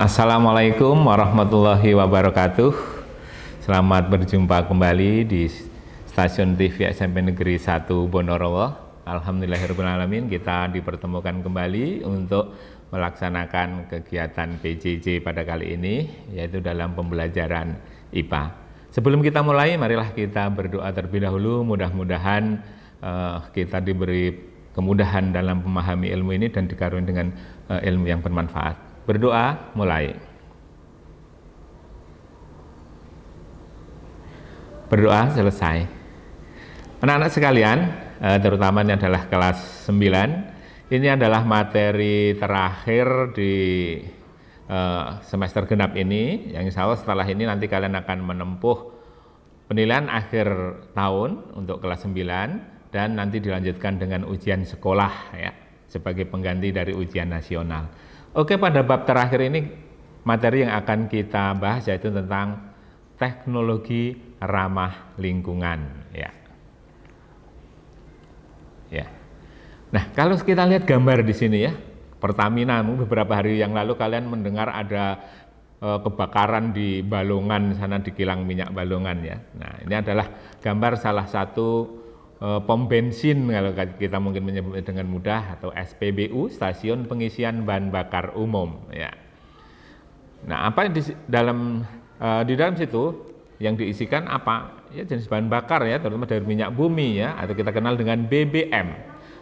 Assalamualaikum warahmatullahi wabarakatuh. Selamat berjumpa kembali di stasiun TV SMP Negeri 1 Bonorowo. Alhamdulillahirrahmanirrahim, kita dipertemukan kembali untuk melaksanakan kegiatan PJJ pada kali ini, yaitu dalam pembelajaran IPA. Sebelum kita mulai, marilah kita berdoa terlebih dahulu. Mudah-mudahan kita diberi kemudahan dalam memahami ilmu ini dan dikaruniai dengan ilmu yang bermanfaat. Berdoa, mulai. Berdoa selesai. Anak-anak sekalian, terutama ini adalah kelas 9, ini adalah materi terakhir di semester genap ini, yang insya Allah setelah ini nanti kalian akan menempuh penilaian akhir tahun untuk kelas 9 dan nanti dilanjutkan dengan ujian sekolah ya, sebagai pengganti dari ujian nasional. Oke, pada bab terakhir ini materi yang akan kita bahas yaitu tentang teknologi ramah lingkungan ya. Ya. Nah, kalau kita lihat gambar di sini ya, Pertamina, beberapa hari yang lalu kalian mendengar ada kebakaran di Balongan sana, di kilang minyak Balongan ya. Nah, ini adalah gambar salah satu pom bensin kalau kita mungkin menyebutnya dengan mudah, atau SPBU, stasiun pengisian bahan bakar umum ya. Nah, apa di dalam situ yang diisikan apa? Ya, jenis bahan bakar ya, terutama dari minyak bumi ya, atau kita kenal dengan BBM.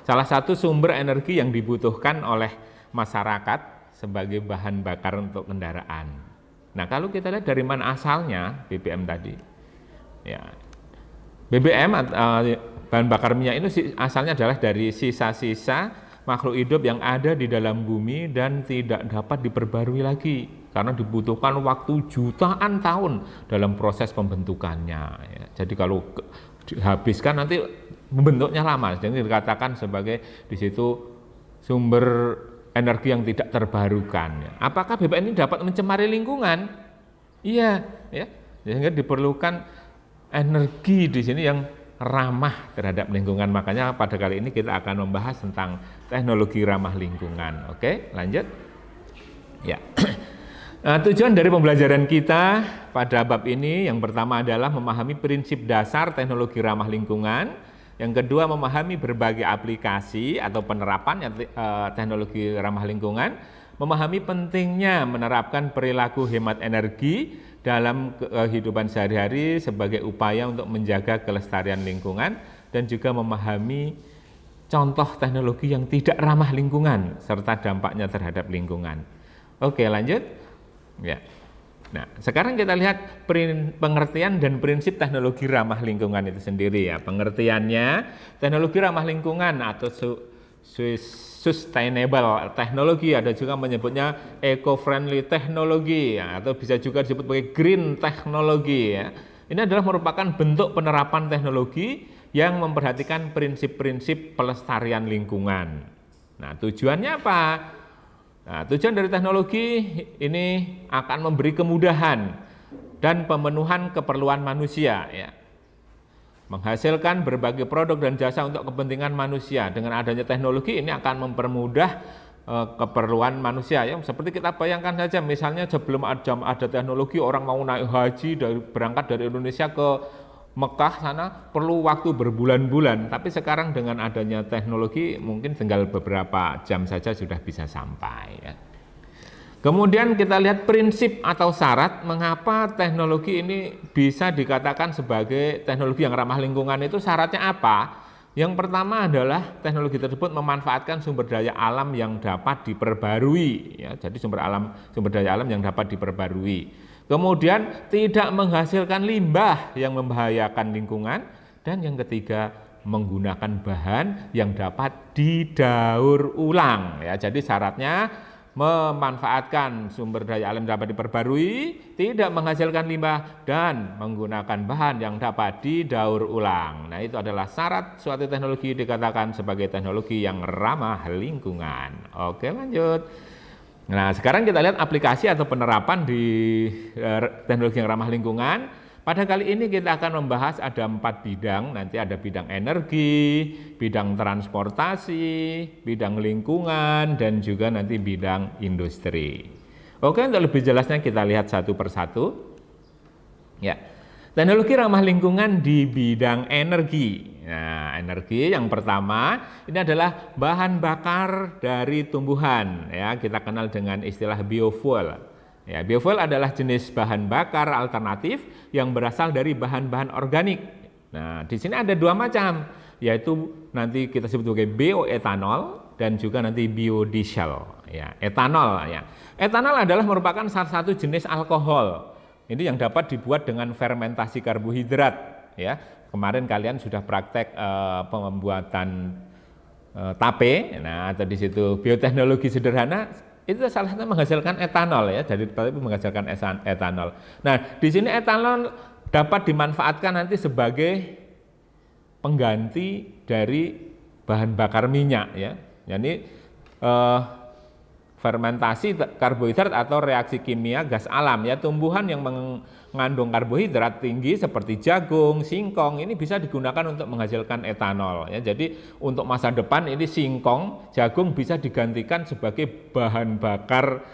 Salah satu sumber energi yang dibutuhkan oleh masyarakat sebagai bahan bakar untuk kendaraan. Nah, kalau kita lihat dari mana asalnya BBM tadi. Ya. BBM bahan bakar minyak itu asalnya adalah dari sisa-sisa makhluk hidup yang ada di dalam bumi dan tidak dapat diperbarui lagi karena dibutuhkan waktu jutaan tahun dalam proses pembentukannya ya. Jadi kalau dihabiskan nanti membentuknya lama, jadi dikatakan sebagai di situ sumber energi yang tidak terbarukan ya. Apakah BBM ini dapat mencemari lingkungan? Iya ya, sehingga diperlukan energi di sini yang ramah terhadap lingkungan. Makanya pada kali ini kita akan membahas tentang teknologi ramah lingkungan. Oke, lanjut. Ya. Nah, tujuan dari pembelajaran kita pada bab ini yang pertama adalah memahami prinsip dasar teknologi ramah lingkungan. Yang kedua, memahami berbagai aplikasi atau penerapan teknologi ramah lingkungan. Memahami pentingnya menerapkan perilaku hemat energi dalam kehidupan sehari-hari sebagai upaya untuk menjaga kelestarian lingkungan, dan juga memahami contoh teknologi yang tidak ramah lingkungan serta dampaknya terhadap lingkungan. Oke, lanjut. Ya. Nah, sekarang kita lihat pengertian dan prinsip teknologi ramah lingkungan itu sendiri ya. Pengertiannya, teknologi ramah lingkungan atau sustainable teknologi, ada juga menyebutnya eco-friendly teknologi ya, atau bisa juga disebut sebagai green teknologi ya. Ini adalah merupakan bentuk penerapan teknologi yang memperhatikan prinsip-prinsip pelestarian lingkungan. Nah, tujuannya apa? Nah, tujuan dari teknologi ini akan memberi kemudahan dan pemenuhan keperluan manusia ya. Menghasilkan berbagai produk dan jasa untuk kepentingan manusia. Dengan adanya teknologi ini akan mempermudah keperluan manusia ya. Seperti kita bayangkan saja, misalnya sebelum ada teknologi, orang mau naik haji berangkat dari Indonesia ke Mekah sana perlu waktu berbulan-bulan, tapi sekarang dengan adanya teknologi mungkin tinggal beberapa jam saja sudah bisa sampai ya. Kemudian kita lihat prinsip atau syarat mengapa teknologi ini bisa dikatakan sebagai teknologi yang ramah lingkungan. Itu syaratnya apa? Yang pertama adalah teknologi tersebut memanfaatkan sumber daya alam yang dapat diperbarui ya. Jadi sumber daya alam yang dapat diperbarui. Kemudian tidak menghasilkan limbah yang membahayakan lingkungan, dan yang ketiga menggunakan bahan yang dapat didaur ulang ya. Jadi syaratnya memanfaatkan sumber daya alam dapat diperbarui, tidak menghasilkan limbah, dan menggunakan bahan yang dapat didaur ulang. Nah, itu adalah syarat suatu teknologi dikatakan sebagai teknologi yang ramah lingkungan. Oke, lanjut. Nah, sekarang kita lihat aplikasi atau penerapan di teknologi yang ramah lingkungan. Pada kali ini kita akan membahas ada 4 bidang, nanti ada bidang energi, bidang transportasi, bidang lingkungan, dan juga nanti bidang industri. Oke, untuk lebih jelasnya kita lihat satu persatu. Ya, teknologi ramah lingkungan di bidang energi. Nah, energi yang pertama ini adalah bahan bakar dari tumbuhan. Ya, kita kenal dengan istilah biofuel. Ya, biofuel adalah jenis bahan bakar alternatif yang berasal dari bahan-bahan organik. Nah, di sini ada dua macam, yaitu nanti kita sebut sebagai bioetanol dan juga nanti biodiesel. Ya, etanol. Ya, etanol adalah merupakan salah satu jenis alkohol. Ini yang dapat dibuat dengan fermentasi karbohidrat, ya. Kemarin kalian sudah praktek pembuatan tape, nah atau di situ bioteknologi sederhana itu salah satu menghasilkan etanol, ya, dari tape menghasilkan etanol. Nah, di sini etanol dapat dimanfaatkan nanti sebagai pengganti dari bahan bakar minyak, ya. Jadi fermentasi karbohidrat atau reaksi kimia gas alam, ya, tumbuhan yang mengandung karbohidrat tinggi seperti jagung, singkong ini bisa digunakan untuk menghasilkan etanol, ya. Jadi untuk masa depan ini singkong, jagung bisa digantikan sebagai bahan bakar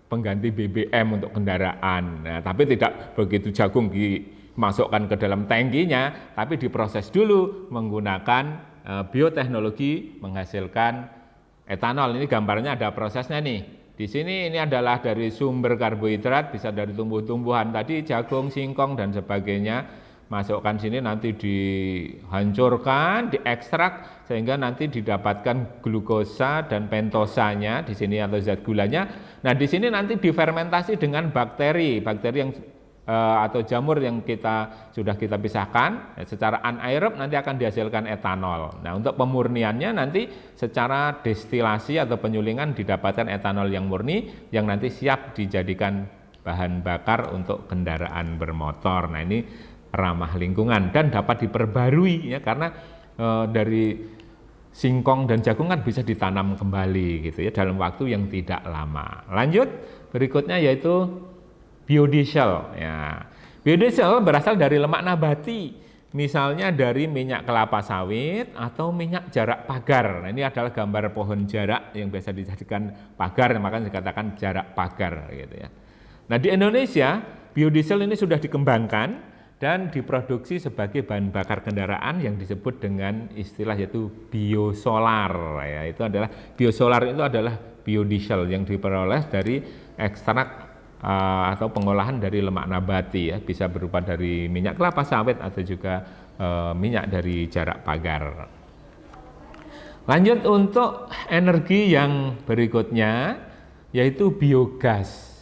pengganti BBM untuk kendaraan. Nah, tapi tidak begitu jagung dimasukkan ke dalam tangkinya, tapi diproses dulu menggunakan bioteknologi menghasilkan etanol. Ini gambarnya ada prosesnya nih. Di sini ini adalah dari sumber karbohidrat, bisa dari tumbuh-tumbuhan tadi, jagung, singkong dan sebagainya. Masukkan sini nanti dihancurkan, diekstrak sehingga nanti didapatkan glukosa dan pentosanya di sini atau zat gulanya. Nah, di sini nanti difermentasi dengan bakteri yang atau jamur yang sudah kita pisahkan, secara anaerob nanti akan dihasilkan etanol. Nah, untuk pemurniannya nanti secara destilasi atau penyulingan didapatkan etanol yang murni yang nanti siap dijadikan bahan bakar untuk kendaraan bermotor. Nah, ini ramah lingkungan dan dapat diperbarui, ya, karena dari singkong dan jagung kan bisa ditanam kembali gitu, ya, dalam waktu yang tidak lama. Lanjut, berikutnya yaitu biodiesel. Ya, biodiesel berasal dari lemak nabati, misalnya dari minyak kelapa sawit atau minyak jarak pagar. Nah, ini adalah gambar pohon jarak yang biasa dijadikan pagar, makanya dikatakan jarak pagar gitu, ya. Nah, di Indonesia biodiesel ini sudah dikembangkan dan diproduksi sebagai bahan bakar kendaraan yang disebut dengan istilah yaitu biosolar. Ya, itu adalah biodiesel yang diperoleh dari ekstrak atau pengolahan dari lemak nabati, ya, bisa berupa dari minyak kelapa sawit atau juga minyak dari jarak pagar. Lanjut untuk energi yang berikutnya yaitu biogas.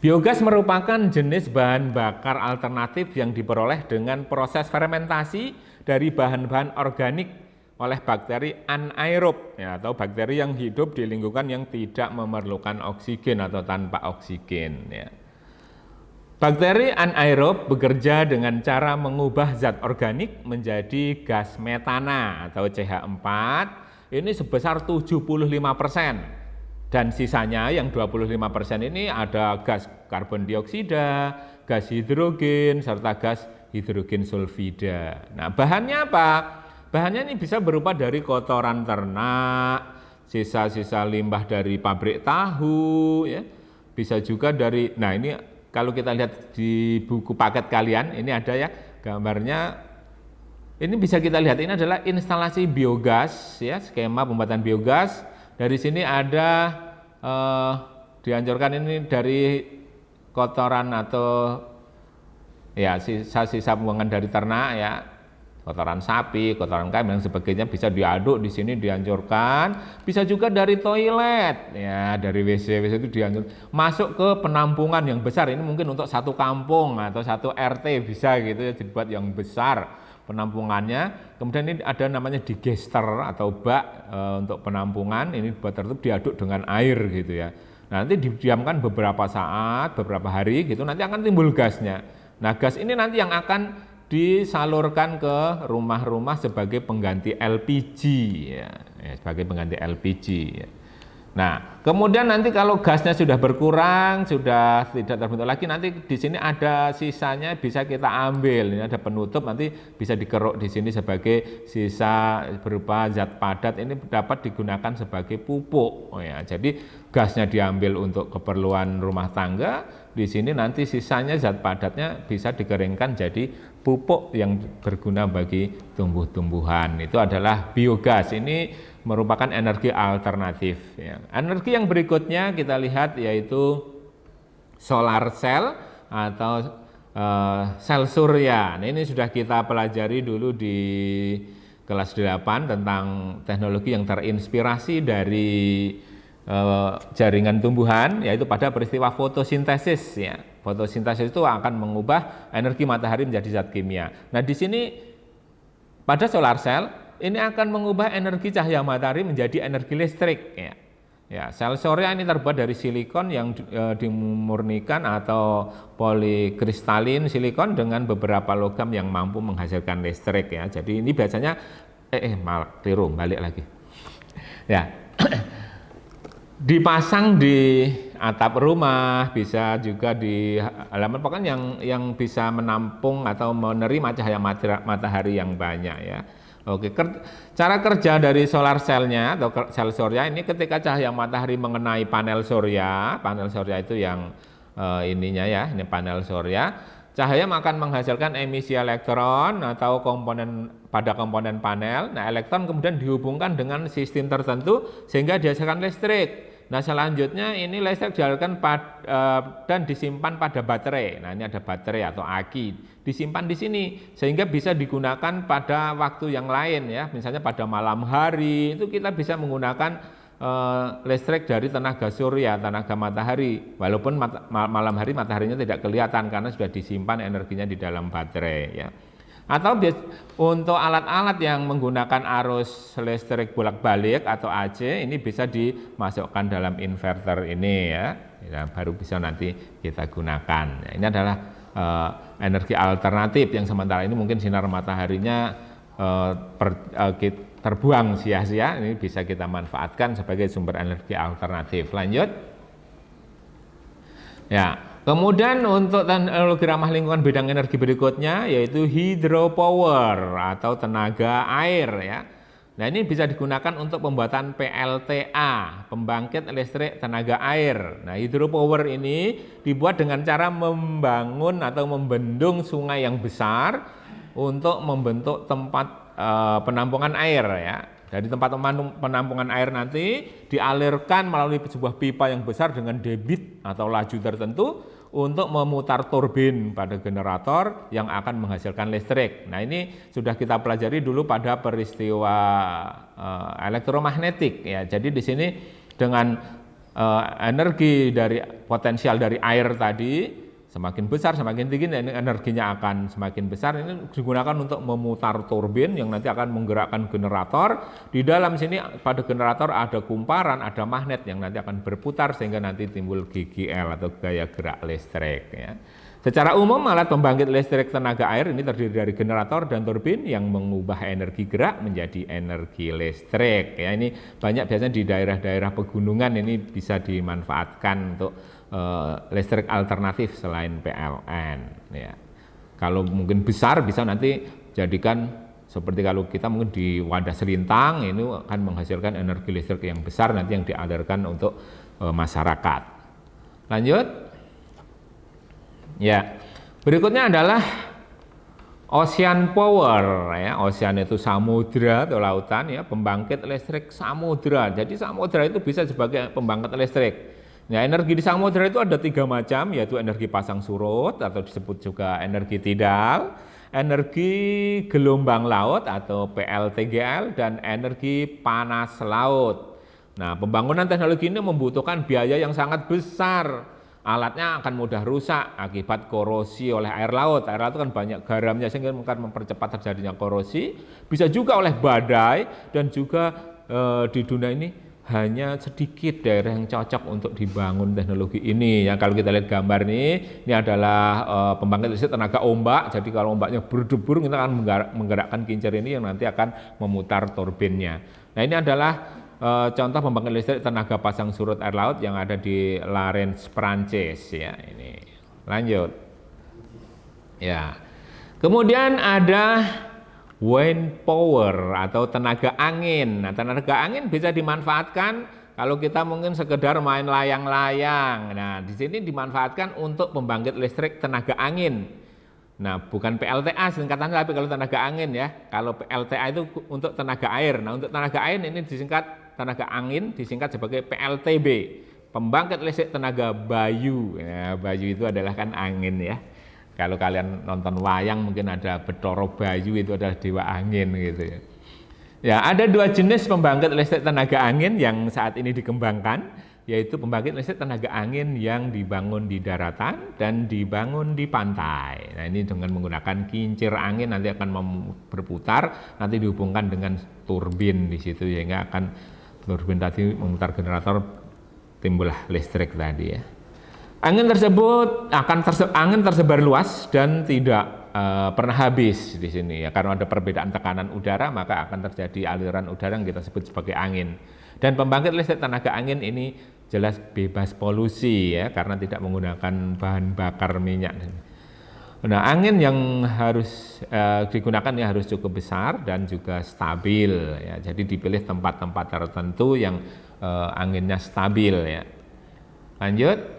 Biogas merupakan jenis bahan bakar alternatif yang diperoleh dengan proses fermentasi dari bahan-bahan organik oleh bakteri anaerob, ya, atau bakteri yang hidup di lingkungan yang tidak memerlukan oksigen atau tanpa oksigen, ya. Bakteri anaerob bekerja dengan cara mengubah zat organik menjadi gas metana atau CH4 ini sebesar 75%, dan sisanya yang 25% ini ada gas karbon dioksida, gas hidrogen serta gas hidrogen sulfida. Nah, bahannya apa? Bahannya ini bisa berupa dari kotoran ternak, sisa-sisa limbah dari pabrik tahu, ya. Bisa juga dari, nah ini kalau kita lihat di buku paket kalian, ini ada, ya, gambarnya. Ini bisa kita lihat, ini adalah instalasi biogas, ya, skema pembuatan biogas. Dari sini ada dihancurkan ini dari kotoran atau, ya, sisa-sisa pembuangan dari ternak, ya. Kotoran sapi, kotoran kambing dan sebagainya bisa diaduk di sini dihancurkan. Bisa juga dari toilet, ya, dari WC itu dihancurkan. Masuk ke penampungan yang besar, ini mungkin untuk satu kampung atau satu RT bisa gitu, ya, dibuat yang besar penampungannya. Kemudian ini ada namanya digester atau bak untuk penampungan, ini buat tertutup diaduk dengan air gitu, ya. Nanti didiamkan beberapa saat, beberapa hari gitu, nanti akan timbul gasnya. Nah, gas ini nanti yang akan disalurkan ke rumah-rumah sebagai pengganti LPG, ya, sebagai pengganti LPG, ya. Nah, kemudian nanti kalau gasnya sudah berkurang, sudah tidak terbentuk lagi, nanti di sini ada sisanya bisa kita ambil. Ini ada penutup, nanti bisa dikeruk di sini sebagai sisa berupa zat padat. Ini dapat digunakan sebagai pupuk. Oh ya, jadi gasnya diambil untuk keperluan rumah tangga. Di sini nanti sisanya zat padatnya bisa dikeringkan jadi pupuk yang berguna bagi tumbuh-tumbuhan. Itu adalah biogas. Ini merupakan energi alternatif. Ya. Energi yang berikutnya kita lihat yaitu solar cell atau sel surya. Nah, ini sudah kita pelajari dulu di kelas 8 tentang teknologi yang terinspirasi dari jaringan tumbuhan, yaitu pada peristiwa fotosintesis. Ya. Fotosintesis itu akan mengubah energi matahari menjadi zat kimia. Nah, di sini pada solar cell ini akan mengubah energi cahaya matahari menjadi energi listrik. Ya, sel surya ini terbuat dari silikon yang dimurnikan atau polikristalin silikon dengan beberapa logam yang mampu menghasilkan listrik. Ya, jadi ini biasanya malah keliru, balik lagi. Ya, dipasang di atap rumah, bisa juga di halaman pokoknya yang bisa menampung atau menerima cahaya matahari yang banyak ya. Oke, cara kerja dari solar cell-nya atau sel surya ini ketika cahaya matahari mengenai panel surya itu yang ininya ya, ini panel surya, cahaya akan menghasilkan emisi elektron atau pada komponen panel. Nah, elektron kemudian dihubungkan dengan sistem tertentu sehingga dihasilkan listrik. Nah, selanjutnya ini listrik dialirkan dan disimpan pada baterai. Nah, ini ada baterai atau aki disimpan di sini sehingga bisa digunakan pada waktu yang lain ya. Misalnya pada malam hari itu kita bisa menggunakan listrik dari tenaga surya, tenaga matahari. Walaupun malam hari mataharinya tidak kelihatan karena sudah disimpan energinya di dalam baterai ya. Atau untuk alat-alat yang menggunakan arus listrik bolak-balik atau AC ini bisa dimasukkan dalam inverter ini ya, baru bisa nanti kita gunakan. Nah, ini adalah energi alternatif yang sementara ini mungkin sinar mataharinya terbuang sia-sia, ini bisa kita manfaatkan sebagai sumber energi alternatif. Lanjut. Ya. Kemudian untuk teknologi ramah lingkungan bidang energi berikutnya yaitu hydropower atau tenaga air ya. Nah, ini bisa digunakan untuk pembuatan PLTA, pembangkit listrik tenaga air. Nah, hydropower ini dibuat dengan cara membangun atau membendung sungai yang besar untuk membentuk tempat penampungan air ya. Dari tempat penampungan air nanti dialirkan melalui sebuah pipa yang besar dengan debit atau laju tertentu untuk memutar turbin pada generator yang akan menghasilkan listrik. Nah, ini sudah kita pelajari dulu pada peristiwa elektromagnetik ya. Jadi di sini dengan energi dari potensial dari air tadi semakin besar, semakin tinggi, energinya akan semakin besar. Ini digunakan untuk memutar turbin yang nanti akan menggerakkan generator. Di dalam sini pada generator ada kumparan, ada magnet yang nanti akan berputar sehingga nanti timbul GGL atau gaya gerak listrik. Ya. Secara umum alat pembangkit listrik tenaga air ini terdiri dari generator dan turbin yang mengubah energi gerak menjadi energi listrik. Ya, ini banyak biasanya di daerah-daerah pegunungan ini bisa dimanfaatkan untuk listrik alternatif selain PLN ya. Kalau mungkin besar bisa nanti jadikan seperti kalau kita mungkin di wadah selintang ini akan menghasilkan energi listrik yang besar nanti yang dialirkan untuk masyarakat. Lanjut ya, berikutnya adalah ocean power ya. Ocean itu samudra atau lautan ya, pembangkit listrik samudra. Jadi samudra itu bisa sebagai pembangkit listrik. Nah, energi di samudra itu ada 3 macam, yaitu energi pasang surut atau disebut juga energi tidal, energi gelombang laut atau PLTGL, dan energi panas laut. Nah, pembangunan teknologi ini membutuhkan biaya yang sangat besar. Alatnya akan mudah rusak akibat korosi oleh air laut. Air laut kan banyak garamnya sehingga akan mempercepat terjadinya korosi. Bisa juga oleh badai dan juga di dunia ini hanya sedikit daerah yang cocok untuk dibangun teknologi ini. Ya, kalau kita lihat gambar ini adalah pembangkit listrik tenaga ombak. Jadi kalau ombaknya berdebur, kita akan menggerakkan kincir ini yang nanti akan memutar turbinnya. Nah, ini adalah contoh pembangkit listrik tenaga pasang surut air laut yang ada di Larens, Prancis ya. Ini lanjut. Ya. Kemudian ada wind power atau tenaga angin. Nah, tenaga angin bisa dimanfaatkan kalau kita mungkin sekedar main layang-layang. Nah, di sini dimanfaatkan untuk pembangkit listrik tenaga angin. Nah, bukan PLTA singkatannya, tapi kalau tenaga angin ya. Kalau PLTA itu untuk tenaga air. Nah, untuk tenaga air ini disingkat tenaga angin, disingkat sebagai PLTB, pembangkit listrik tenaga bayu. Ya, bayu itu adalah kan angin ya. Kalau kalian nonton wayang mungkin ada Bathara Bayu, itu adalah dewa angin gitu ya. Ya, ada dua jenis pembangkit listrik tenaga angin yang saat ini dikembangkan, yaitu pembangkit listrik tenaga angin yang dibangun di daratan dan dibangun di pantai. Nah, ini dengan menggunakan kincir angin nanti akan berputar, nanti dihubungkan dengan turbin di situ sehingga akan turbin tadi memutar generator, timbullah listrik tadi ya. Angin tersebut angin tersebar luas dan tidak pernah habis di sini ya, karena ada perbedaan tekanan udara maka akan terjadi aliran udara yang kita sebut sebagai angin. Dan pembangkit listrik tenaga angin ini jelas bebas polusi ya, karena tidak menggunakan bahan bakar minyak. Nah, angin yang harus digunakan ya harus cukup besar dan juga stabil ya. Jadi dipilih tempat-tempat tertentu yang anginnya stabil ya. Lanjut.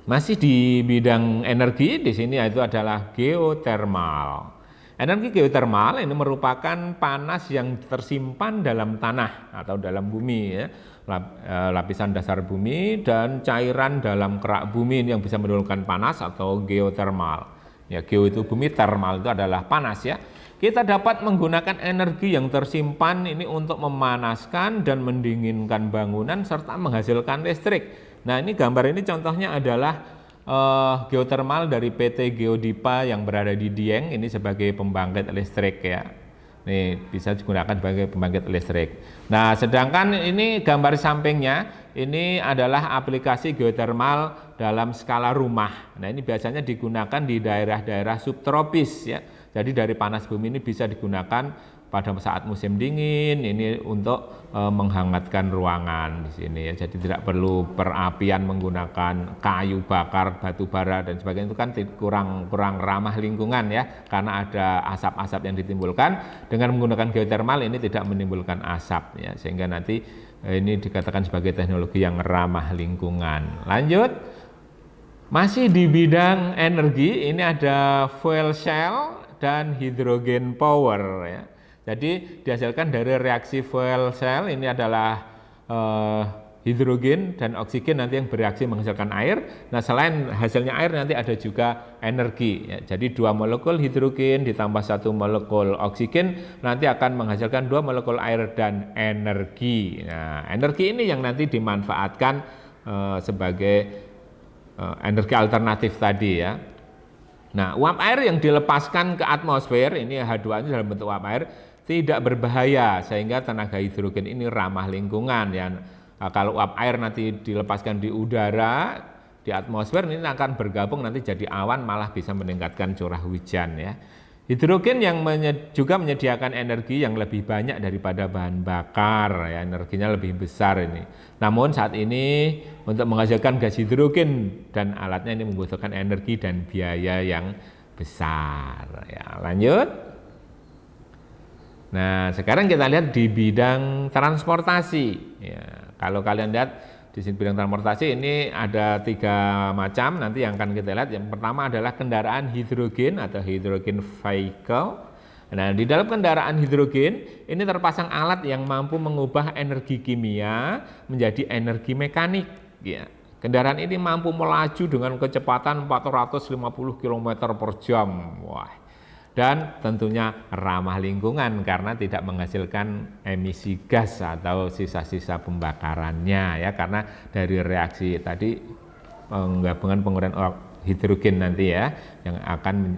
Masih di bidang energi, di sini yaitu adalah geotermal. Energi geotermal ini merupakan panas yang tersimpan dalam tanah atau dalam bumi ya, lapisan dasar bumi dan cairan dalam kerak bumi ini yang bisa menimbulkan panas atau geotermal. Ya, geo itu bumi, termal itu adalah panas ya. Kita dapat menggunakan energi yang tersimpan ini untuk memanaskan dan mendinginkan bangunan serta menghasilkan listrik. Nah, ini gambar ini contohnya adalah geotermal dari PT Geodipa yang berada di Dieng, ini sebagai pembangkit listrik ya. Nih, bisa digunakan sebagai pembangkit listrik. Nah, sedangkan ini gambar sampingnya, ini adalah aplikasi geotermal dalam skala rumah. Nah, ini biasanya digunakan di daerah-daerah subtropis ya. Jadi dari panas bumi ini bisa digunakan pada saat musim dingin ini untuk menghangatkan ruangan di sini ya. Jadi tidak perlu perapian menggunakan kayu bakar, batu bara dan sebagainya, itu kan kurang ramah lingkungan ya, karena ada asap-asap yang ditimbulkan. Dengan menggunakan geotermal ini tidak menimbulkan asap ya, sehingga nanti ini dikatakan sebagai teknologi yang ramah lingkungan. Lanjut. Masih di bidang energi, ini ada fuel cell dan hidrogen power ya. Jadi dihasilkan dari reaksi fuel cell, ini adalah hidrogen dan oksigen nanti yang bereaksi menghasilkan air. Nah, selain hasilnya air nanti ada juga energi ya. Jadi 2 molekul hidrogen ditambah 1 molekul oksigen nanti akan menghasilkan 2 molekul air dan energi. Nah, energi ini yang nanti dimanfaatkan sebagai energi alternatif tadi ya. Nah, uap air yang dilepaskan ke atmosfer, ini H2 ini dalam bentuk uap air, tidak berbahaya sehingga tenaga hidrogen ini ramah lingkungan ya. Nah, kalau uap air nanti dilepaskan di udara, di atmosfer, ini akan bergabung nanti jadi awan, malah bisa meningkatkan curah hujan ya. Hidrogen yang juga menyediakan energi yang lebih banyak daripada bahan bakar ya, energinya lebih besar ini. Namun saat ini untuk menghasilkan gas hidrogen dan alatnya ini membutuhkan energi dan biaya yang besar ya. Lanjut. Nah, sekarang kita lihat di bidang transportasi ya. Kalau kalian lihat di sini bidang transportasi ini ada 3 macam nanti yang akan kita lihat. Yang pertama adalah kendaraan hidrogen atau hydrogen vehicle. Nah, di dalam kendaraan hidrogen ini terpasang alat yang mampu mengubah energi kimia menjadi energi mekanik ya. Kendaraan ini mampu melaju dengan kecepatan 450 km per jam. Wah. Dan tentunya ramah lingkungan karena tidak menghasilkan emisi gas atau sisa-sisa pembakarannya ya, karena dari reaksi tadi penggabungan penggunaan hidrogen nanti ya yang akan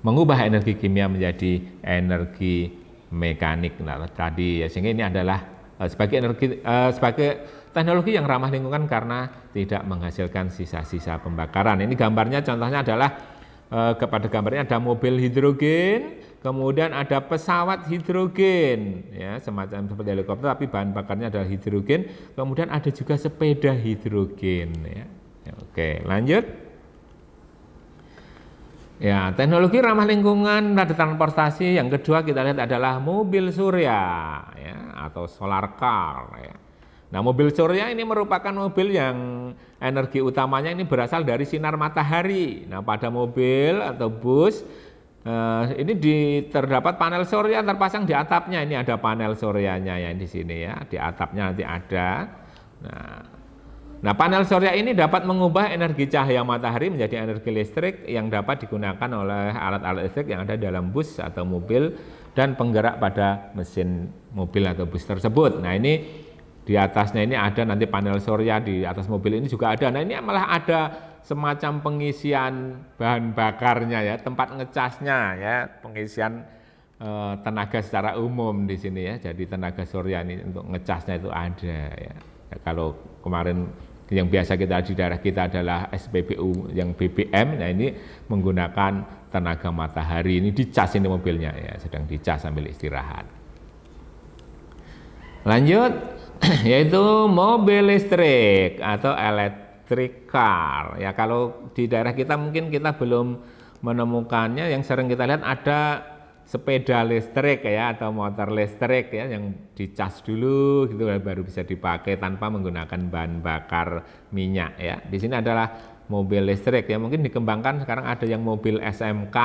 mengubah energi kimia menjadi energi mekanik tadi ya, sehingga ini adalah sebagai teknologi yang ramah lingkungan karena tidak menghasilkan sisa-sisa pembakaran. Ini gambarnya, contohnya adalah kepada gambarnya ada mobil hidrogen Kemudian ada pesawat hidrogen, ya semacam seperti helikopter tapi bahan bakarnya adalah hidrogen. Kemudian ada juga sepeda hidrogen, ya. Oke, lanjut. Ya, teknologi ramah lingkungan dan transportasi yang kedua kita lihat adalah mobil surya, ya, atau solar car, ya. Nah, mobil surya ini merupakan mobil yang energi utamanya ini berasal dari sinar matahari. Nah, pada mobil atau bus ini terdapat panel surya terpasang di atapnya. Ini ada panel suryanya ya di sini ya, di atapnya nanti ada. Nah, panel surya ini dapat mengubah energi cahaya matahari menjadi energi listrik yang dapat digunakan oleh alat-alat listrik yang ada dalam bus atau mobil dan penggerak pada mesin mobil atau bus tersebut. Nah, ini di atasnya ini ada nanti panel surya, di atas mobil ini juga ada. Nah, ini malah ada semacam pengisian bahan bakarnya ya, tempat ngecasnya ya, pengisian tenaga secara umum di sini ya. Jadi tenaga surya ini untuk ngecasnya itu ada ya. Kalau kemarin yang biasa kita di daerah kita adalah SPBU yang BBM, nah ini menggunakan tenaga matahari, ini dicas ini mobilnya ya, sedang dicas sambil istirahat. Lanjut, yaitu mobil listrik atau electric car. Ya, kalau di daerah kita mungkin kita belum menemukannya, yang sering kita lihat ada sepeda listrik ya atau motor listrik ya yang dicas dulu gitu baru bisa dipakai tanpa menggunakan bahan bakar minyak ya. Di sini adalah mobil listrik ya, mungkin dikembangkan sekarang ada yang mobil SMK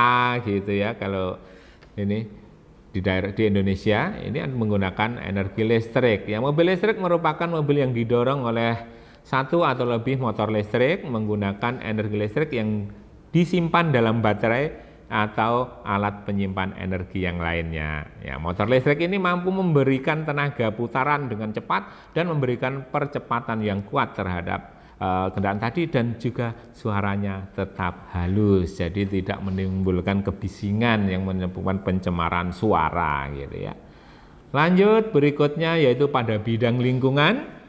gitu ya. Kalau ini di daerah di Indonesia ini menggunakan energi listrik. Ya, mobil listrik merupakan mobil yang didorong oleh satu atau lebih motor listrik menggunakan energi listrik yang disimpan dalam baterai atau alat penyimpan energi yang lainnya. Ya, motor listrik ini mampu memberikan tenaga putaran dengan cepat dan memberikan percepatan yang kuat terhadap kendaraan tadi dan juga suaranya tetap halus. Jadi tidak menimbulkan kebisingan yang menyebabkan pencemaran suara gitu ya. Lanjut berikutnya yaitu pada bidang lingkungan.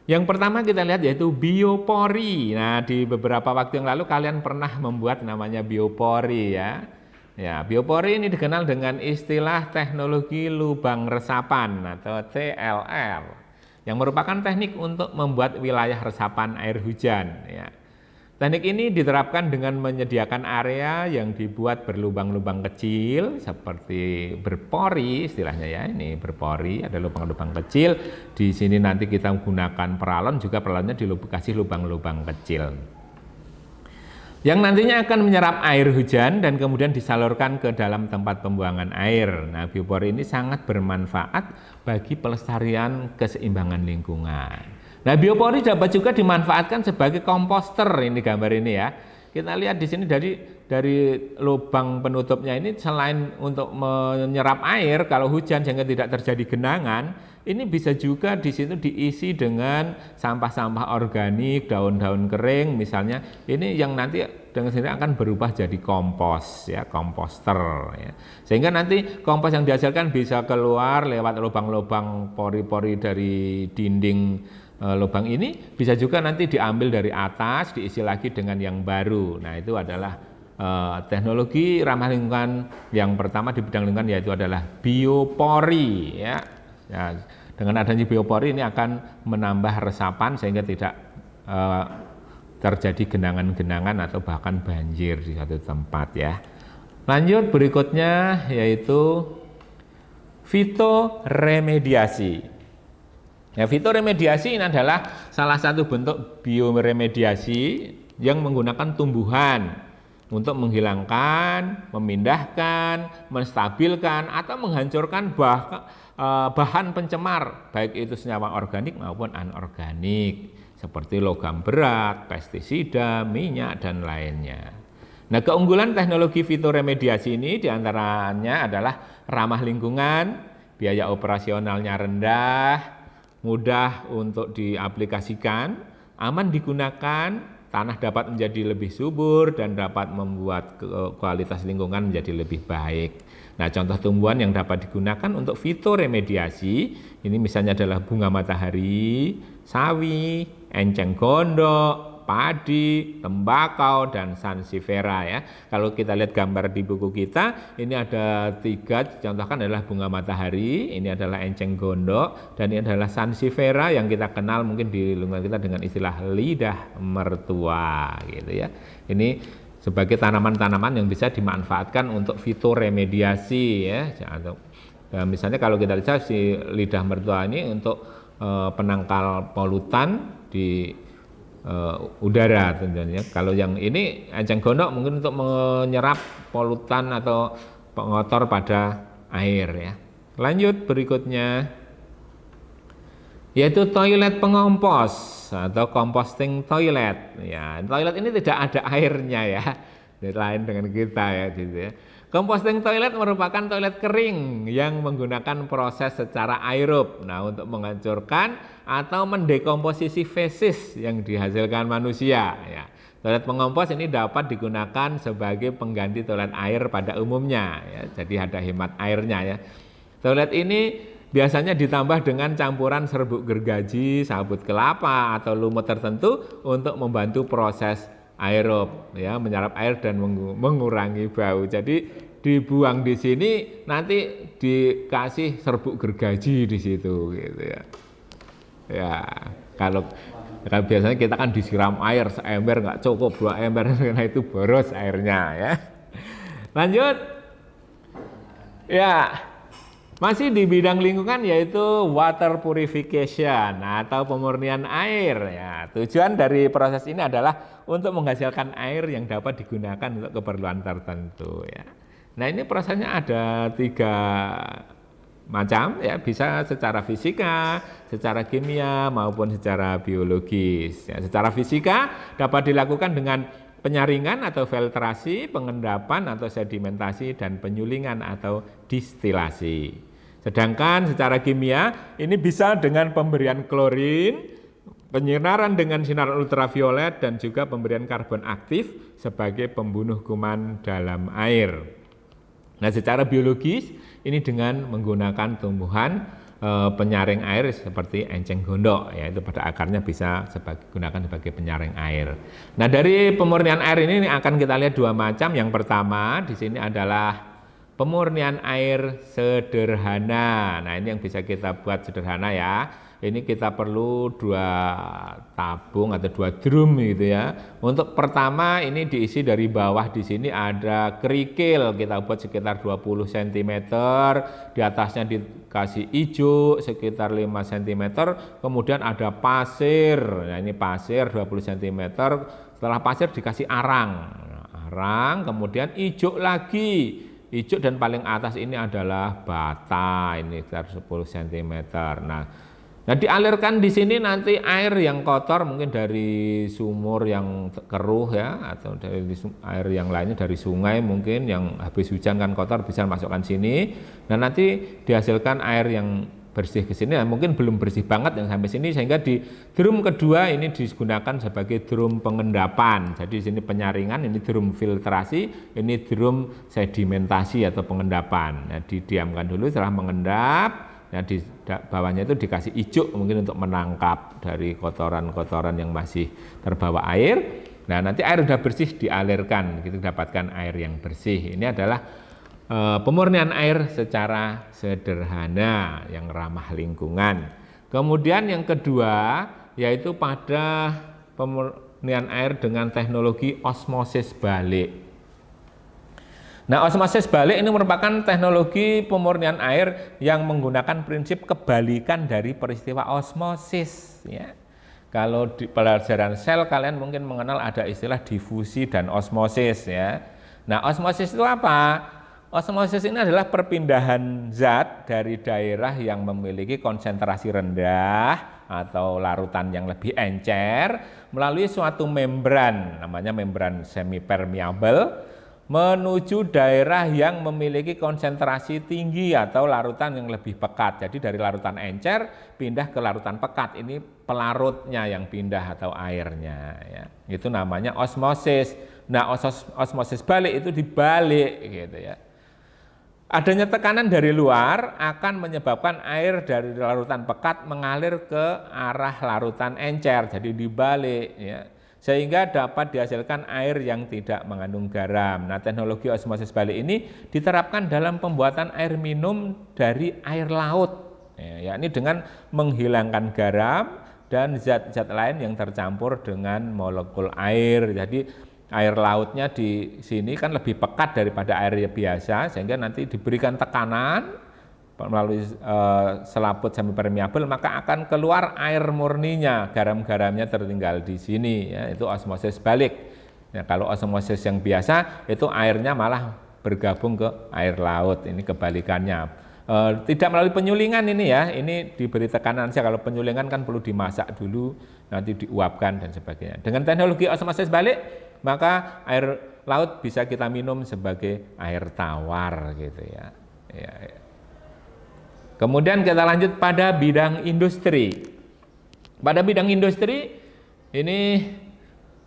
Yang pertama kita lihat yaitu biopori. Nah, di beberapa waktu yang lalu kalian pernah membuat namanya biopori ya. Ya, biopori ini dikenal dengan istilah teknologi lubang resapan atau TLR, yang merupakan teknik untuk membuat wilayah resapan air hujan ya. Teknik ini diterapkan dengan menyediakan area yang dibuat berlubang-lubang kecil seperti berpori istilahnya ya. Ini berpori, ada lubang-lubang kecil. Di sini nanti kita menggunakan peralon, juga peralonnya dikasih lubang-lubang kecil. Yang nantinya akan menyerap air hujan dan kemudian disalurkan ke dalam tempat pembuangan air. Nah, biopori ini sangat bermanfaat bagi pelestarian keseimbangan lingkungan. Nah, biopori dapat juga dimanfaatkan sebagai komposter, ini gambar ini ya. Kita lihat di sini dari lubang penutupnya ini selain untuk menyerap air kalau hujan sehingga tidak terjadi genangan, ini bisa juga di situ diisi dengan sampah-sampah organik, daun-daun kering misalnya. Ini yang nanti dengan sendiri akan berubah jadi kompos ya, komposter ya. Sehingga nanti kompos yang dihasilkan bisa keluar lewat lubang-lubang pori-pori dari dinding lubang ini, bisa juga nanti diambil dari atas, diisi lagi dengan yang baru. Nah, itu adalah teknologi ramah lingkungan yang pertama di bidang lingkungan, yaitu adalah biopori ya. Ya, dengan adanya biopori ini akan menambah resapan sehingga tidak terjadi genangan-genangan atau bahkan banjir di satu tempat ya. Lanjut berikutnya yaitu fitoremediasi. Ya, fitoremediasi ini adalah salah satu bentuk bioremediasi yang menggunakan tumbuhan untuk menghilangkan, memindahkan, menstabilkan atau menghancurkan bahan pencemar, baik itu senyawa organik maupun anorganik, seperti logam berat, pestisida, minyak, dan lainnya. Nah, keunggulan teknologi fitoremediasi ini diantaranya adalah ramah lingkungan, biaya operasionalnya rendah, mudah untuk diaplikasikan, aman digunakan, tanah dapat menjadi lebih subur dan dapat membuat kualitas lingkungan menjadi lebih baik. Nah, contoh tumbuhan yang dapat digunakan untuk fitoremediasi ini misalnya adalah bunga matahari, sawi, enceng gondok, padi, tembakau, dan sansevieria ya. Kalau kita lihat gambar di buku kita, ini ada 3, contohkan adalah bunga matahari, ini adalah enceng gondok, dan ini adalah sansevieria yang kita kenal mungkin di lingkungan kita dengan istilah lidah mertua gitu ya. Ini sebagai tanaman-tanaman yang bisa dimanfaatkan untuk fitoremediasi ya. Misalnya kalau kita lihat si lidah mertua ini untuk penangkal polutan di udara tentunya. Kalau yang ini enceng gondok mungkin untuk menyerap polutan atau pengotor pada air ya. Lanjut berikutnya yaitu toilet pengompos atau composting toilet. Ya, toilet ini tidak ada airnya ya. Lain dengan kita ya gitu ya. Composting toilet merupakan toilet kering yang menggunakan proses secara aerob. Nah, untuk menghancurkan atau mendekomposisi fesis yang dihasilkan manusia. Ya. Toilet pengompos ini dapat digunakan sebagai pengganti toilet air pada umumnya. Ya. Jadi ada hemat airnya ya. Toilet ini biasanya ditambah dengan campuran serbuk gergaji, sabut kelapa atau lumut tertentu untuk membantu proses aerob ya, menyerap air dan mengurangi bau. Jadi dibuang di sini nanti dikasih serbuk gergaji di situ gitu ya. Ya, kalau biasanya kita kan disiram air seember nggak cukup 2 ember karena itu boros airnya ya. Lanjut. Ya. Masih di bidang lingkungan yaitu water purification atau pemurnian air. Ya, tujuan dari proses ini adalah untuk menghasilkan air yang dapat digunakan untuk keperluan tertentu. Ya. Nah ini prosesnya ada 3 macam ya, bisa secara fisika, secara kimia maupun secara biologis. Ya, secara fisika dapat dilakukan dengan penyaringan atau filtrasi, pengendapan atau sedimentasi, dan penyulingan atau distilasi. Sedangkan secara kimia ini bisa dengan pemberian klorin, penyinaran dengan sinar ultraviolet, dan juga pemberian karbon aktif sebagai pembunuh kuman dalam air. Nah, secara biologis ini dengan menggunakan tumbuhan penyaring air seperti enceng gondok, yaitu pada akarnya bisa digunakan sebagai penyaring air. Nah, dari pemurnian air ini akan kita lihat 2 macam. Yang pertama di sini adalah pemurnian air sederhana. Nah, ini yang bisa kita buat sederhana ya. Ini kita perlu 2 tabung atau 2 drum gitu ya. Untuk pertama ini diisi dari bawah, di sini ada kerikil, kita buat sekitar 20 cm, di atasnya dikasih ijuk sekitar 5 cm, kemudian ada pasir. Nah, ini pasir 20 cm. Setelah pasir dikasih arang. Arang, kemudian ijuk lagi. Ijuk, dan paling atas ini adalah bata, ini sekitar 10 cm. Nah, dialirkan di sini nanti air yang kotor mungkin dari sumur yang keruh ya, atau dari air yang lainnya dari sungai mungkin yang habis hujan kan kotor, bisa masukkan sini. Nah, nanti dihasilkan air yang bersih ke sini. Nah, mungkin belum bersih banget yang sampai sini, sehingga di drum kedua ini digunakan sebagai drum pengendapan. Jadi di sini penyaringan, ini drum filtrasi, ini drum sedimentasi atau pengendapan. Nah, didiamkan dulu setelah mengendap. Nah, di bawahnya itu dikasih ijuk mungkin untuk menangkap dari kotoran-kotoran yang masih terbawa air. Nah, nanti air sudah bersih dialirkan, kita dapatkan air yang bersih. Ini adalah pemurnian air secara sederhana yang ramah lingkungan. Kemudian yang kedua yaitu pada pemurnian air dengan teknologi osmosis balik. Nah, osmosis balik ini merupakan teknologi pemurnian air yang menggunakan prinsip kebalikan dari peristiwa osmosis ya. Kalau di pelajaran sel kalian mungkin mengenal ada istilah difusi dan osmosis ya. Nah, osmosis itu apa? Osmosis ini adalah perpindahan zat dari daerah yang memiliki konsentrasi rendah atau larutan yang lebih encer melalui suatu membran, namanya membran semipermeable, menuju daerah yang memiliki konsentrasi tinggi atau larutan yang lebih pekat. Jadi dari larutan encer pindah ke larutan pekat, ini pelarutnya yang pindah atau airnya ya. Itu namanya osmosis. Nah, osmosis balik itu dibalik gitu ya. Adanya tekanan dari luar akan menyebabkan air dari larutan pekat mengalir ke arah larutan encer, jadi dibalik ya. sehingga dapat dihasilkan air yang tidak mengandung garam. Nah, teknologi osmosis balik ini diterapkan dalam pembuatan air minum dari air laut, yakni dengan menghilangkan garam dan zat-zat lain yang tercampur dengan molekul air. Jadi air lautnya di sini kan lebih pekat daripada air biasa, sehingga nanti diberikan tekanan melalui selaput semi permeabel, maka akan keluar air murninya, garam-garamnya tertinggal di sini, ya, itu osmosis balik. Ya, kalau osmosis yang biasa itu airnya malah bergabung ke air laut, ini kebalikannya. Tidak melalui penyulingan ini ya, ini diberi tekanan saja. Kalau penyulingan kan perlu dimasak dulu, nanti diuapkan dan sebagainya. Dengan teknologi osmosis balik, maka air laut bisa kita minum sebagai air tawar gitu ya. Ya. Kemudian kita lanjut pada bidang industri. Pada bidang industri ini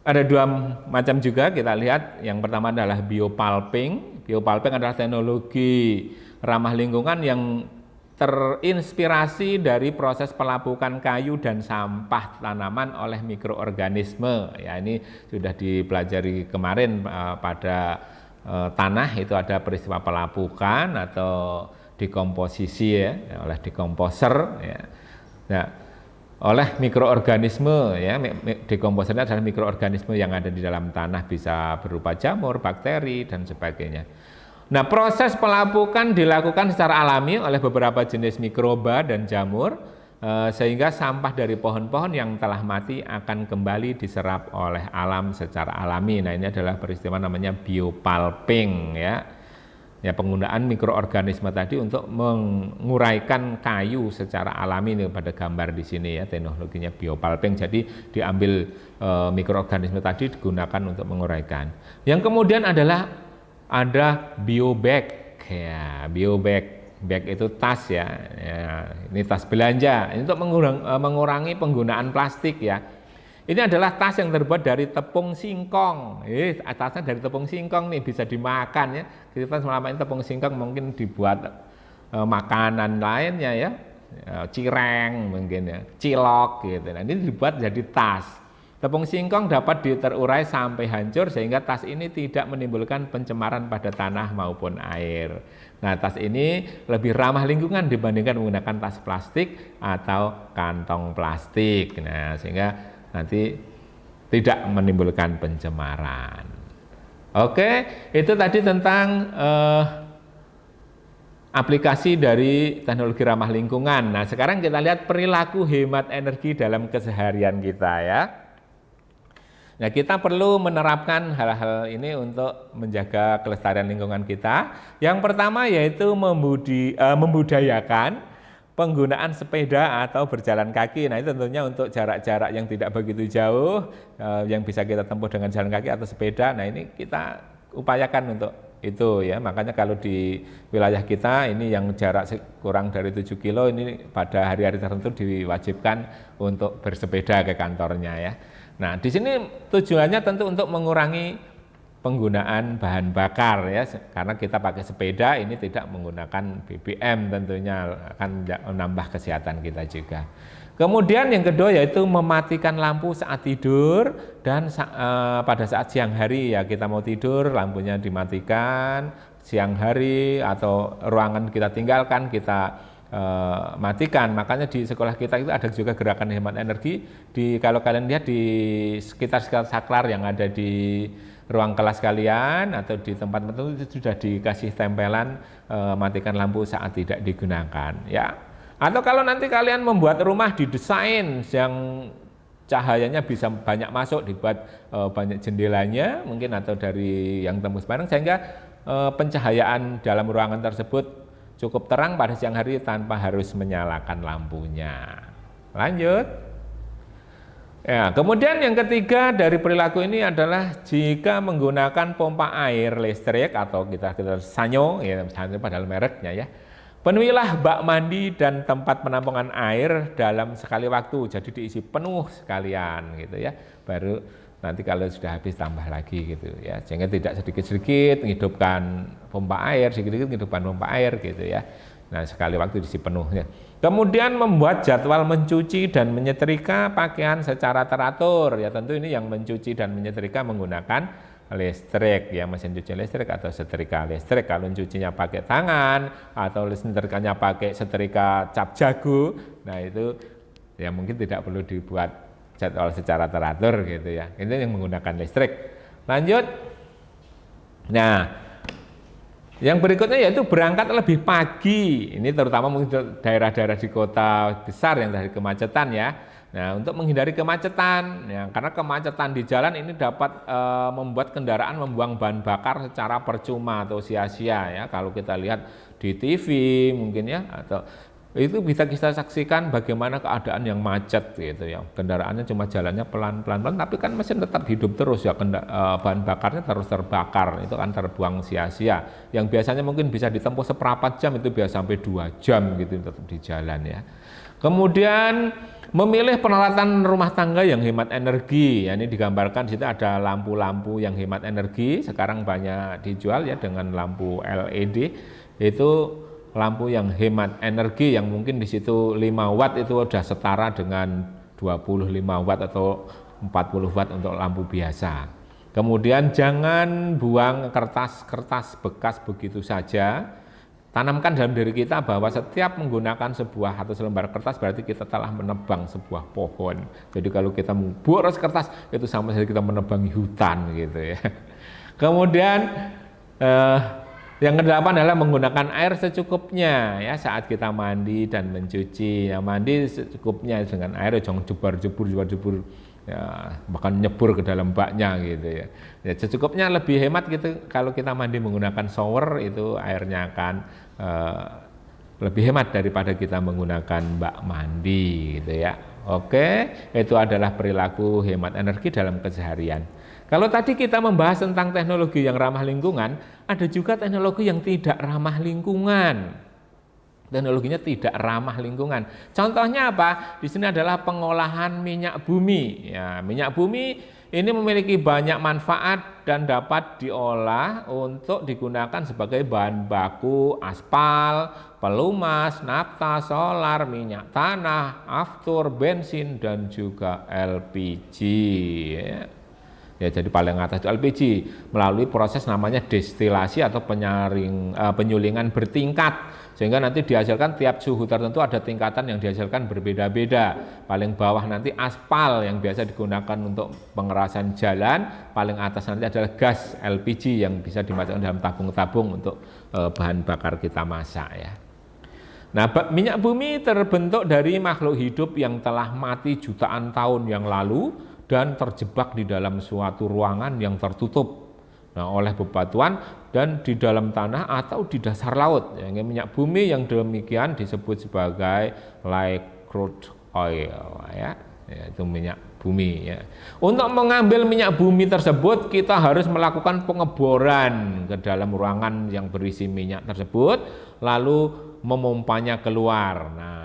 ada dua macam juga kita lihat. Yang pertama adalah biopulping. Biopulping adalah teknologi ramah lingkungan yang terinspirasi dari proses pelapukan kayu dan sampah tanaman oleh mikroorganisme. Ya, ini sudah dipelajari kemarin pada tanah itu ada peristiwa pelapukan atau dekomposisi ya, oleh dekomposer ya. Nah, oleh mikroorganisme ya, dekomposernya adalah mikroorganisme yang ada di dalam tanah, bisa berupa jamur, bakteri dan sebagainya. Nah, proses pelapukan dilakukan secara alami oleh beberapa jenis mikroba dan jamur, sehingga sampah dari pohon-pohon yang telah mati akan kembali diserap oleh alam secara alami. Nah, ini adalah peristiwa namanya biopulping ya. Ya, penggunaan mikroorganisme tadi untuk menguraikan kayu secara alami nih, pada gambar di sini ya, teknologinya biopulping. Jadi diambil mikroorganisme tadi digunakan untuk menguraikan. Yang kemudian adalah ada biobag ya, biobag. Bag itu tas ya, ini tas belanja. Ini untuk mengurangi penggunaan plastik ya. Ini adalah tas yang terbuat dari tepung singkong. Tasnya dari tepung singkong nih, bisa dimakan ya. Kita selama ini tepung singkong mungkin dibuat makanan lainnya ya, cireng mungkin ya, cilok gitu. Nah, ini dibuat jadi tas. Tepung singkong dapat terurai sampai hancur sehingga tas ini tidak menimbulkan pencemaran pada tanah maupun air. Nah, tas ini lebih ramah lingkungan dibandingkan menggunakan tas plastik atau kantong plastik. Nah, sehingga nanti tidak menimbulkan pencemaran. Oke, itu tadi tentang aplikasi dari teknologi ramah lingkungan. Nah, sekarang kita lihat perilaku hemat energi dalam keseharian kita ya. Nah, kita perlu menerapkan hal-hal ini untuk menjaga kelestarian lingkungan kita. Yang pertama yaitu membudayakan penggunaan sepeda atau berjalan kaki. Nah, itu tentunya untuk jarak-jarak yang tidak begitu jauh, yang bisa kita tempuh dengan jalan kaki atau sepeda. Nah, ini kita upayakan untuk itu ya. Makanya kalau di wilayah kita ini yang jarak kurang dari 7 kilo ini pada hari-hari tertentu diwajibkan untuk bersepeda ke kantornya ya. Nah, di sini tujuannya tentu untuk mengurangi penggunaan bahan bakar ya, karena kita pakai sepeda ini tidak menggunakan BBM, tentunya akan menambah kesehatan kita juga. Kemudian yang kedua yaitu mematikan lampu saat tidur dan pada saat siang hari ya, kita mau tidur lampunya dimatikan, siang hari atau ruangan kita tinggalkan kita matikan. Makanya di sekolah kita itu ada juga gerakan hemat energi. Kalau kalian lihat di sekitar saklar yang ada di ruang kelas kalian atau di tempat tertentu itu sudah dikasih tempelan matikan lampu saat tidak digunakan ya. Atau kalau nanti kalian membuat rumah didesain yang cahayanya bisa banyak masuk, dibuat banyak jendelanya mungkin atau dari yang tembus bareng, sehingga pencahayaan dalam ruangan tersebut cukup terang pada siang hari tanpa harus menyalakan lampunya. Lanjut. Ya, kemudian yang ketiga dari perilaku ini adalah jika menggunakan pompa air listrik atau kita sanyo, ya sanyo padahal mereknya ya. Penuhilah bak mandi dan tempat penampungan air dalam sekali waktu, jadi diisi penuh sekalian gitu ya. Baru nanti kalau sudah habis tambah lagi gitu ya. Sehingga tidak sedikit-sedikit menghidupkan pompa air, sedikit-sedikit menghidupkan pompa air gitu ya. Nah, sekali waktu diisi penuhnya. Kemudian membuat jadwal mencuci dan menyetrika pakaian secara teratur. Ya tentu ini yang mencuci dan menyetrika menggunakan listrik, ya mesin cuci listrik atau setrika listrik. Kalau cucinya pakai tangan atau setrikanya pakai setrika cap jago, nah itu ya mungkin tidak perlu dibuat jadwal secara teratur gitu ya. Ini yang menggunakan listrik. Lanjut. Nah, yang berikutnya yaitu berangkat lebih pagi. Ini terutama mungkin daerah-daerah di kota besar yang dari kemacetan ya. Nah, untuk menghindari kemacetan, ya, karena kemacetan di jalan ini dapat membuat kendaraan membuang bahan bakar secara percuma atau sia-sia ya. Kalau kita lihat di TV mungkin ya, atau itu bisa kita saksikan bagaimana keadaan yang macet gitu ya. Kendaraannya cuma jalannya pelan-pelan, tapi kan mesin tetap hidup terus ya, bahan bakarnya terus terbakar, itu kan terbuang sia-sia. Yang biasanya mungkin bisa ditempuh seperempat jam itu bisa sampai 2 jam gitu tetap di jalan ya. Kemudian memilih peralatan rumah tangga yang hemat energi. Ya, ini digambarkan di situ ada lampu-lampu yang hemat energi. Sekarang banyak dijual ya dengan lampu LED. Itu lampu yang hemat energi yang mungkin di situ 5 watt itu sudah setara dengan 25 watt atau 40 watt untuk lampu biasa. Kemudian jangan buang kertas-kertas bekas begitu saja. Tanamkan dalam diri kita bahwa setiap menggunakan sebuah atau selembar kertas berarti kita telah menebang sebuah pohon. Jadi kalau kita memboros kertas itu sama saja kita menebangi hutan gitu ya. Kemudian yang kedelapan adalah menggunakan air secukupnya ya saat kita mandi dan mencuci. Ya, mandi secukupnya dengan air, jangan jebur ya, bahkan nyebur ke dalam baknya gitu ya. Ya secukupnya lebih hemat gitu. Kalau kita mandi menggunakan shower itu airnya akan lebih hemat daripada kita menggunakan bak mandi gitu ya. Oke, itu adalah perilaku hemat energi dalam keseharian. Kalau tadi kita membahas tentang teknologi yang ramah lingkungan, ada juga teknologi yang tidak ramah lingkungan. Teknologinya tidak ramah lingkungan. Contohnya apa? Di sini adalah pengolahan minyak bumi. Ya, minyak bumi ini memiliki banyak manfaat dan dapat diolah untuk digunakan sebagai bahan baku aspal, pelumas, nafta, solar, minyak tanah, aftur, bensin, dan juga LPG. Ya, jadi paling atas itu LPG melalui proses namanya destilasi atau penyulingan bertingkat, sehingga nanti dihasilkan tiap suhu tertentu ada tingkatan yang dihasilkan berbeda-beda. Paling bawah nanti aspal yang biasa digunakan untuk pengerasan jalan, paling atas nanti adalah gas LPG yang bisa dimasukkan dalam tabung-tabung untuk bahan bakar kita masak ya. Nah, minyak bumi terbentuk dari makhluk hidup yang telah mati jutaan tahun yang lalu dan terjebak di dalam suatu ruangan yang tertutup oleh bebatuan dan di dalam tanah atau di dasar laut. Yang minyak bumi yang demikian disebut sebagai light crude oil ya, itu minyak bumi ya. Untuk mengambil minyak bumi tersebut kita harus melakukan pengeboran ke dalam ruangan yang berisi minyak tersebut lalu memompanya keluar. Nah,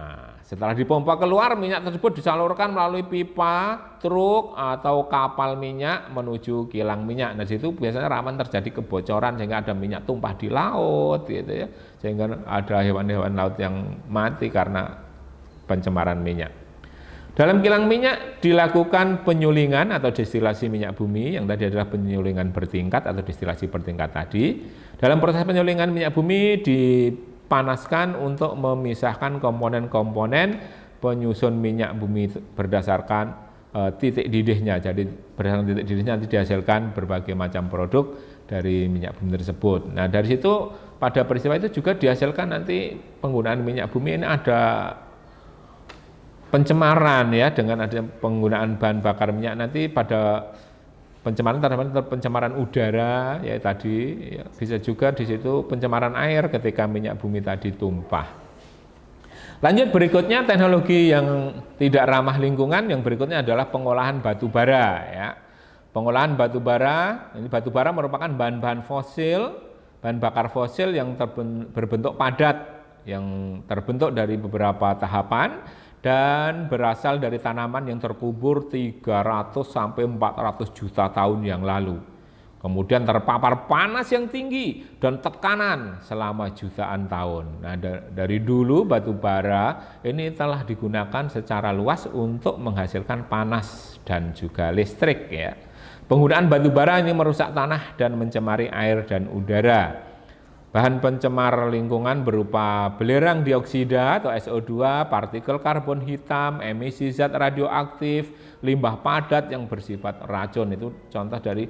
setelah dipompa keluar, minyak tersebut disalurkan melalui pipa, truk, atau kapal minyak menuju kilang minyak. Nah, situ biasanya rawan terjadi kebocoran sehingga ada minyak tumpah di laut, gitu ya. Sehingga ada hewan-hewan laut yang mati karena pencemaran minyak. Dalam kilang minyak dilakukan penyulingan atau destilasi minyak bumi, yang tadi adalah penyulingan bertingkat atau destilasi bertingkat tadi. Dalam proses penyulingan minyak bumi dipanaskan untuk memisahkan komponen-komponen penyusun minyak bumi berdasarkan titik didihnya. Jadi berdasarkan titik didihnya nanti dihasilkan berbagai macam produk dari minyak bumi tersebut. Nah, dari situ pada peristiwa itu juga dihasilkan nanti penggunaan minyak bumi ini ada pencemaran ya, dengan ada penggunaan bahan bakar minyak nanti pada pencemaran terhadap pencemaran udara ya tadi ya, bisa juga di situ pencemaran air ketika minyak bumi tadi tumpah. Lanjut berikutnya teknologi yang tidak ramah lingkungan, yang berikutnya adalah pengolahan batu bara ya. Pengolahan batu bara, ini batu bara merupakan bahan-bahan fosil, bahan bakar fosil yang berbentuk padat yang terbentuk dari beberapa tahapan dan berasal dari tanaman yang terkubur 300 sampai 400 juta tahun yang lalu. kemudian terpapar panas yang tinggi dan tekanan selama jutaan tahun. Nah, dari dulu batu bara ini telah digunakan secara luas untuk menghasilkan panas dan juga listrik ya. Penggunaan batu bara ini merusak tanah dan mencemari air dan udara. Bahan pencemar lingkungan berupa belerang dioksida atau SO2, partikel karbon hitam, emisi zat radioaktif, limbah padat yang bersifat racun. Itu contoh dari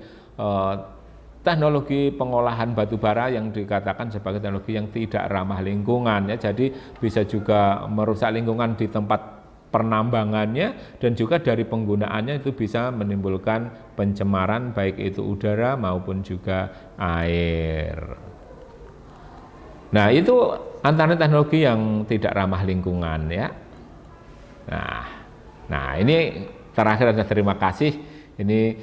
teknologi pengolahan batu bara yang dikatakan sebagai teknologi yang tidak ramah lingkungan ya. Jadi bisa juga merusak lingkungan di tempat penambangannya dan juga dari penggunaannya itu bisa menimbulkan pencemaran baik itu udara maupun juga air. Nah, itu antara teknologi yang tidak ramah lingkungan ya. Nah ini terakhir ada terima kasih. Ini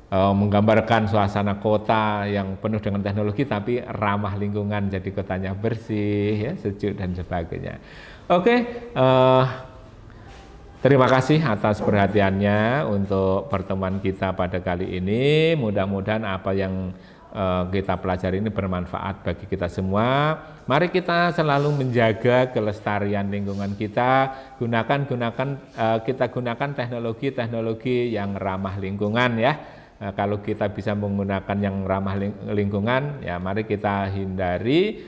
menggambarkan suasana kota yang penuh dengan teknologi tapi ramah lingkungan, jadi kotanya bersih, ya, sejuk dan sebagainya. Oke, terima kasih atas perhatiannya untuk pertemuan kita pada kali ini. Mudah-mudahan apa yang kita pelajari ini bermanfaat bagi kita semua. Mari kita selalu menjaga kelestarian lingkungan kita. Kita gunakan teknologi-teknologi yang ramah lingkungan ya. Kalau kita bisa menggunakan yang ramah lingkungan, ya mari kita hindari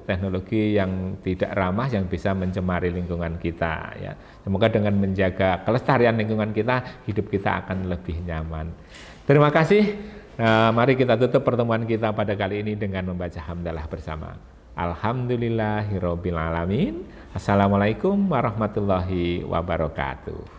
teknologi yang tidak ramah yang bisa mencemari lingkungan kita ya. Semoga dengan menjaga kelestarian lingkungan kita, hidup kita akan lebih nyaman. Terima kasih. Mari kita tutup pertemuan kita pada kali ini dengan membaca hamdalah bersama. Alhamdulillahirobbilalamin. Assalamualaikum warahmatullahi wabarakatuh.